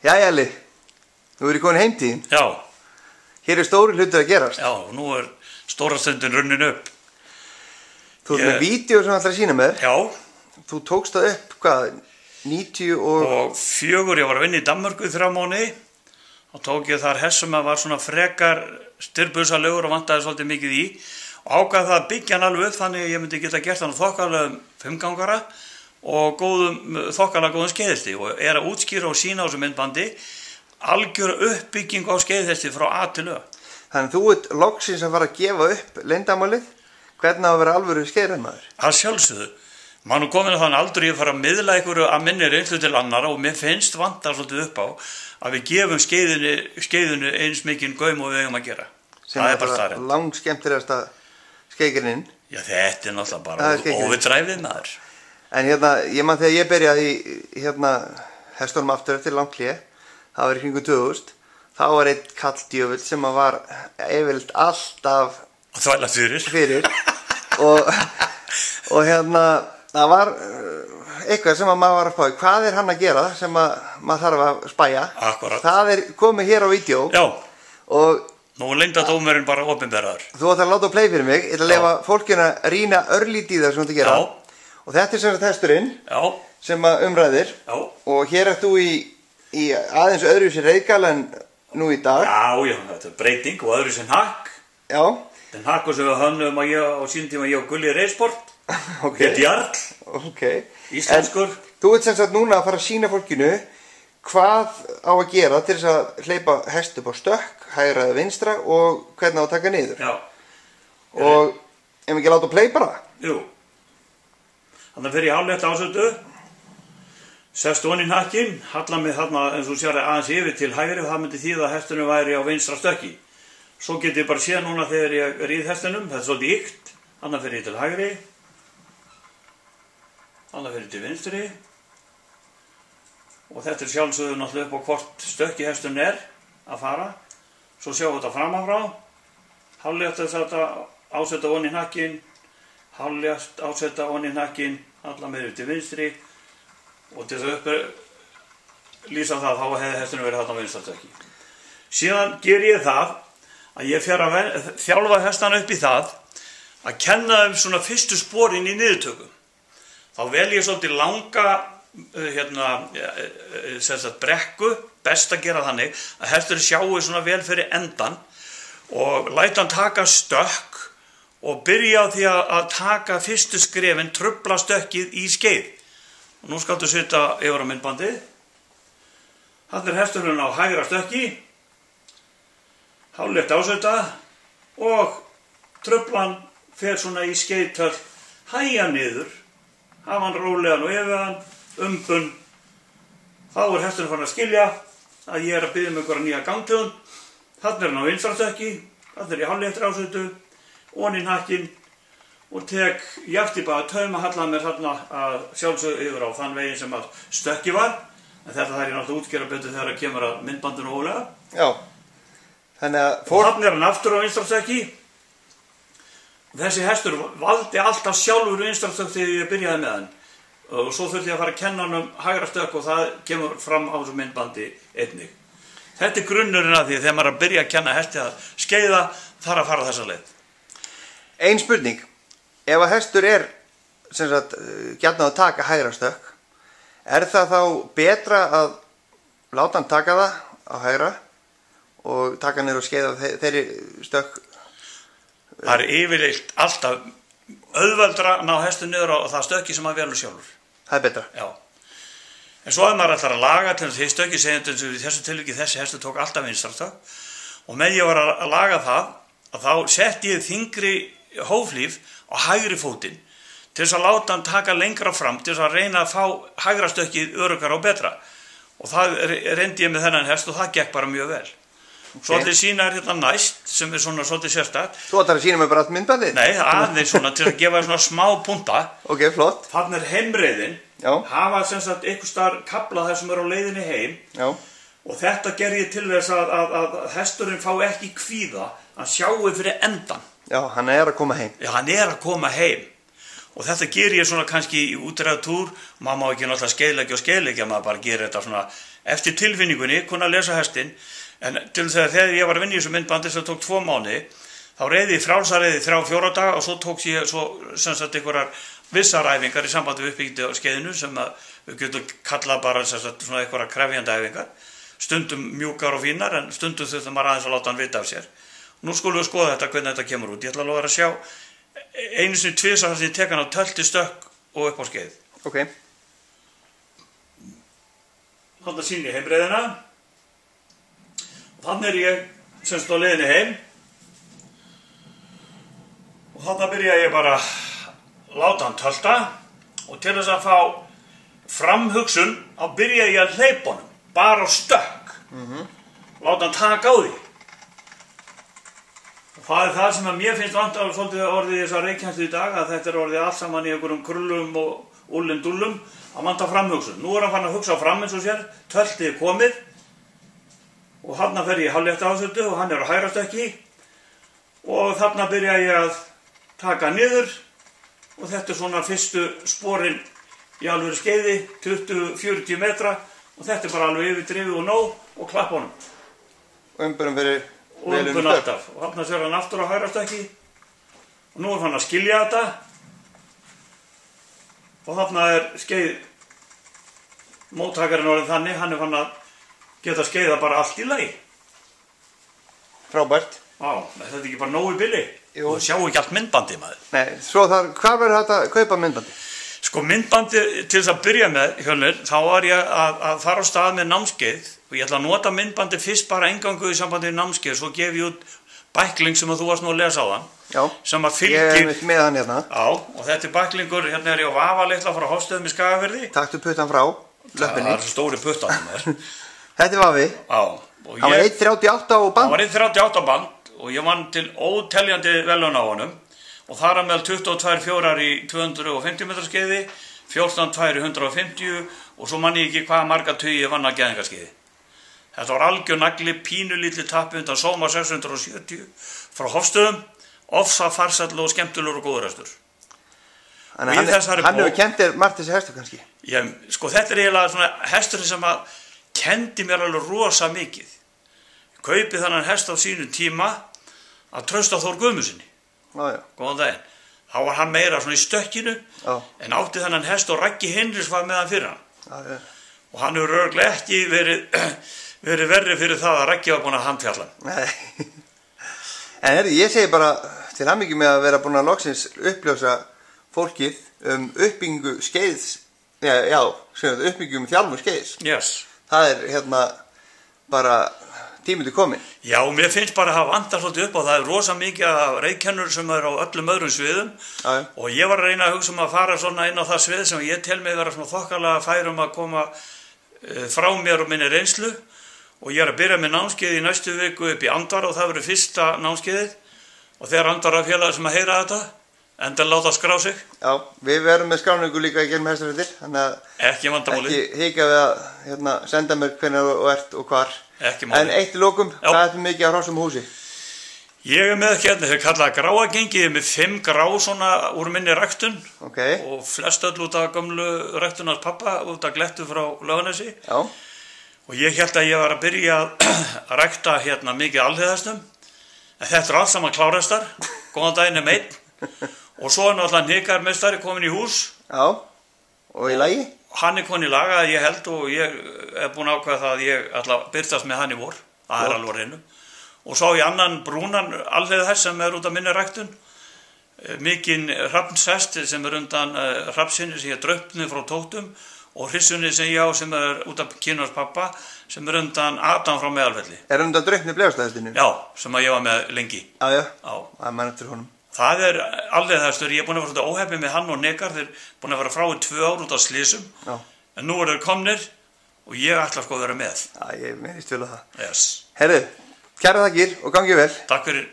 Jæja, Elli, nú er ég komin heimtíðin. Já. Hér er stóri hlutur að gerast. Já, nú er stóra stundin runnin upp. Þú ert með vídeo sem ætlar að sýna mér. Já. Þú tókst það upp, hvað, 94, ég var að vinna í Danmörku í 3 mánuði. Þá tók ég þar hest sem var svona frekar styrbusalegur og vantaði svolítið mikið í. Og ákvað það að byggja hann alveg upp þannig að ég myndi geta gert hann þokkalegum 5-gangara og þokkalega góðum skeiðhesti. Og er að útskýra og sýna á þessu myndbandi algjöra uppbygging á skeiðhesti frá A til Ö. Þannig þú ert loksins að fara að gefa upp leyndarmálið. Hvernig á að vera alvöru skeiðræðmaður? Að sjálfsögðu. Maður nú komin að þannig aldrei að fara að miðla einhverju að minni reynslu til annara og mér finnst vantar svolítið upp á að við gefum skeiðinu eins mikinn gaum og við eigum að gera. Það er bara staðreynd. Langskemmtilegasta skeiðgrinin. Já, þetta er náttúrulega bara óviðdræfið maður. En ég man þegar ég byrjaði í hestunum aftur eftir langt hlé, það var í kringum 2000, þá var einn kalldjöfull sem var yfirleitt alltaf að þvæla fyrir. og það var eitthvað sem að maður var að spá. Hvað er hann að gera sem að maður þarf að spæja? Akkurat. Það er komið hér á vídeo. Já. Og nú er leyndardómurinn bara opinberaður. Þú ætlar að láta play fyrir mig. Ég ætla að leyfa fólkinu að rýna örlítið í það sem þú ætlar að gera. Já. Og þetta er sem sagt hesturinn. Já. Sem að umræðir. Já. Og hér ert þú í aðeins öðruvísi reiðgal en nú í dag. Já, þetta er breyting og öðruvísi en hakk. Já. En hakku sem við hönnum að ég á sínum tíma ég og Gulli Reisport. Ok. Get Jarl. Ok. Íslenskur. En þú ert sem sagt núna að fara að sýna fólkinu hvað á að gera til þess að hleypa hest upp á stökk, hægra eða vinstra og hvernig á að taka niður. Já. Og ef ekki láta play bara? Jú. Þannig fyrir ég hálflétt ásöldu, sest ofan í hnakkinn, halla mig þarna eins og sér aðeins yfir til hægri og það myndi þýða að hestunum væri á vinstra stökki. Svo get ég bara séð núna þegar ég ríð hestunum, þetta er svolítið ykt, þannig fyrir ég til hægri, þannig fyrir til vinstri og þetta er sjálfsögðu náttúrulega upp á hvort stökki hestun er að fara. Svo sjáum við þetta framáfrá, hálflétt ásetta ofan í hnakkinn, hálflétt ásetta ofan í hnakkinn, alla meður til vinstri og til þess að lýsa það þá hefði hestunum verið þarna á vinstra stökki. Síðan ger ég það að ég fer að þjálfa hestana upp í það að kenna þeim svona fyrstu sporin í niðurtökum. Þá vel ég svolítið langa brekku, best að gera þannig að hesturinn sjáu svona vel fyrir endan og læta hann taka stökk og byrja á því að taka fyrstu skrefin, trufla stökkið í skeið. Og nú skaltu setja yfir á myndbandið. Þarna er hesturinn á hægra stökki, hálflétt ásetta og truflan fer svona í skeiðtöll, hæja niður, hafa hann rólegan og yfir hann, umbun. Þá er hesturinn farin að skilja að ég er að biðja um einhverja nýja gangtegund. Þarna er hann á vinstra stökki, þarna er ég hálfléttri ásettu, ofan í hnakkinn og tek jafnt í bara tauma halla mér þarna að sjálfsögðu yfir á þann veginn sem að stökki var. En þetta þarf ég náttúrulega útskýra betur þegar að kemur að myndbandinu ólega. Já. Þannig að þarna er hann aftur á vinstra stökki. Þessi hestur valdi alltaf sjálfur vinstra stökk þegar ég byrjaði með hann. Og svo þurfti ég að fara að kenna hann hægra stökk og það kemur fram á þessu myndbandi einnig. Þetta er grunnurinn að því þegar maður er að byrja að kenna hesti að skeiða þarf að fara þessa leið. Ein spurning. Ef að hestur er sem sagt gjarnan að taka hægra stökk, er það þá betra að láta hann taka það á hægra og taka niður og skeiða þeirri stökk? Það er yfirleitt alltaf auðveldra að ná hestur niður á það stökki sem maður velur sjálfur. Það er betra? Já. En svo að maður ætlar að laga til því stökki segjandi eins og í þessu tilviki þessi hestur tók alltaf vinstra stökk og með ég var að laga það að þá setti ég þyngri hóflíf á hægri fótinn til þess að láta hann taka lengra fram til þess að reyna að fá hægra stökkið öruggara og betra. Og það reyndi ég með þennan hest og það gekk bara mjög vel. Svo ætla ég sína hérna næst sem er svona svolítið sérstakt. Þú ætlar að sína mig bara allt myndbandið? Nei, aðeins svona til að gefa svona smá punta. Ok, flott. Þarna er heimreiðin. Já. Hafa sem sagt einhvers staðar kafla þar sem er á leiðinni heim. Já. Og þetta ger ég til þess að hesturinn fá ekki kvíða að sjáu fyrir endan. Já, hann er að koma heim. Já, hann er að koma heim. Og þetta ger ég svona kannski í útræðatúr, maður má ekki náttúrulega skeiðleggja og skeiðleggja, maður bara gerir þetta svona eftir tilfinningunni, kunna lesa hestinn, en til þess að þegar ég var að vinna í þessu myndbandi sem tók 2 mánuði, þá reyði ég frjálsarreiði 3-4 daga og svo tók ég einhverjar vissar æfingar í sambandi við uppbyggingu á skeiðinu sem að við getum kallað bara svona einhverjar krefjandi æfingar, stundum mjúkar og fínar en stundum þurftum maður aðeins að láta hann vita af sér. Nú skulum við skoða þetta hvernig þetta kemur út. Ég ætla alveg að sjá einu sinni tvisvar þar sem ég tek hann á tölti stökk og upp á skeið. Ok. Þarna sýni ég heimreiðina. Þannig ég semst á leiðinni heim. Og þarna byrja ég bara að láta hann tölta og til þess að fá framhugsun þá byrja ég að hleypa honum, bara á stökk. Láta hann taka á því. Það það sem að mér finnst vanta svolítið orðið þessar reykjænslu í dag, að þetta orðið allt saman í einhverjum krullum og úllum-dúllum, að vanta framhugsun. Nú hann fann að hugsa fram eins og sér, töltið komið og þarna fer ég hálflétta ásöldu og hann á hægra stökki og þarna byrja ég að taka niður og þetta svona fyrstu sporin í alveg skeiði, 20-40 metra og þetta bara alveg yfirdrifið og nóg og klapp honum. Umburum fyrir Og umbun alltaf. Og þarna sér hann aftur á hægra stökki. Og nú hann að skilja þetta. Og þarna skeið móttakarinn orðin þannig, hann fann að geta skeiða bara allt í lagi. Frábært. Já, þetta ekki bara nógu í billi. Jú. Og sjá ekki allt myndbandi maður. Nei, svo hvað verður þetta að kaupa myndbandi? Sko myndbandi til þess að byrja með, Hjörleifur, þá var ég að fara á stað með námskeið og ég ætla að nota myndbandi fyrst bara engangu í sambandi við námskeið, svo gef ég út bækling sem að þú varst nú að lesa á þann. Já, sem að fylgir, ég er með hann hérna. Já, og þetta bæklingur, hérna ég á Vafa litla frá Hofstöðum í Skagafirði. Taktu puttan frá, löppinni. Það er svo stóri puttan þar. Þetta er Vafi. Já. Hann var 1.38 á band. Hann var 1.38 á band og ég vann til óteljandi velun á honum og þar að meðal 22-4 í 250 metra skeiði, 14-2 í 150 og svo mann ég ekki hvaða marga tugi ég vann að geðingarskeiði. Þetta var algjör nagli, pínulítli tappi undan Sóma 670 frá Hofstöðum, ofsa farsæll og skemmtilegur og góðurestur. Hann hefur kennt þér margt þessi hestur kannski? Já, sko þetta er eiginlega svona hesturinn sem að kendi mér alveg rosa mikið. Kaupið þannig hest á sínu tíma að trausta Þór Guðmundsssyni. Já. Góðan daginn. Þá var hann meira svona í stökkinu en átti þennan hest og Raggi Hinrichs var með hann fyrir hann. Já. Og hann hefur örugglega ekki verið verri fyrir það að Raggi var búinn að handfjalla. Nei. En ég segi bara til hamingju með að vera búinn að loksins uppljósa fólkið uppbyggingu skeiðs, uppbyggingu þjálfun skeiðs. Yes. Það er hérna bara tíminn komin. Já, mér finnst bara að hafa vandað svolítið upp og það er rosa mikið af reiðkennur sem er á öllum öðrum sviðum. Já. Og ég var að reyna að hugsa að fara svona inn á það svið sem ég tel mig vera svona þokkalega færum að koma frá mér og minni reynslu og ég er að byrja með námskeið í næstu viku upp í Andvara og það verður fyrsta námskeiðið og þegar Andvara félagar sem að heyra þetta enda láta skrá sig. Já, við verum með skráningu líka í gegnum hestafréttir, þannig að ekki vandamáli. Ekki hika við að senda mér hvenær þú ert og hvar. Ekki máli. En eitt í lokum, hvað er þetta mikið á hrossum húsi? Ég er með hérna, þeir kallaða gráagengið, ég er með 5 grá svona úr minni ræktun og flest öll út af gömlu ræktunars pappa, út af Glettu frá Laugarnesi. Já. Og ég held að ég var að byrja að rækta hérna mikið alheiðhestum, en þetta er allt saman klárhestar, góðan daginn einn. Og svo er náttúrulega hnikarmeistari komin í hús. Já, og í lagi? Hann er komin í laga, ég held, og ég er búinn að ákveða það að ég ætla að byrtast með hann í vor. Það er alveg reynu. Og svo í annan brúnan alheiðhest sem er út af minni ræktun. Mikinn hrafnshest sem er undan hrafnsinni sem ég draupni frá tóttum og hrissunni sem ég á sem er út af kynars pappa sem er undan Adam frá Meðalfelli. Er undan draupni blegastæðistinu? Já, sem að ég var með lengi. Já. Það er mann eftir honum. Það er alveiðhestur, ég er búinn að vera svolítið óheppið með hann og Nekar, þeir búinn að vera frá í 2 ár út af slysum. Já. En nú eru þeir komnir og ég ætla sko að vera með. Já, ég meðist vel á það. Yes. Herðu, kæra þakkir og gangið vel. Takk fyrir.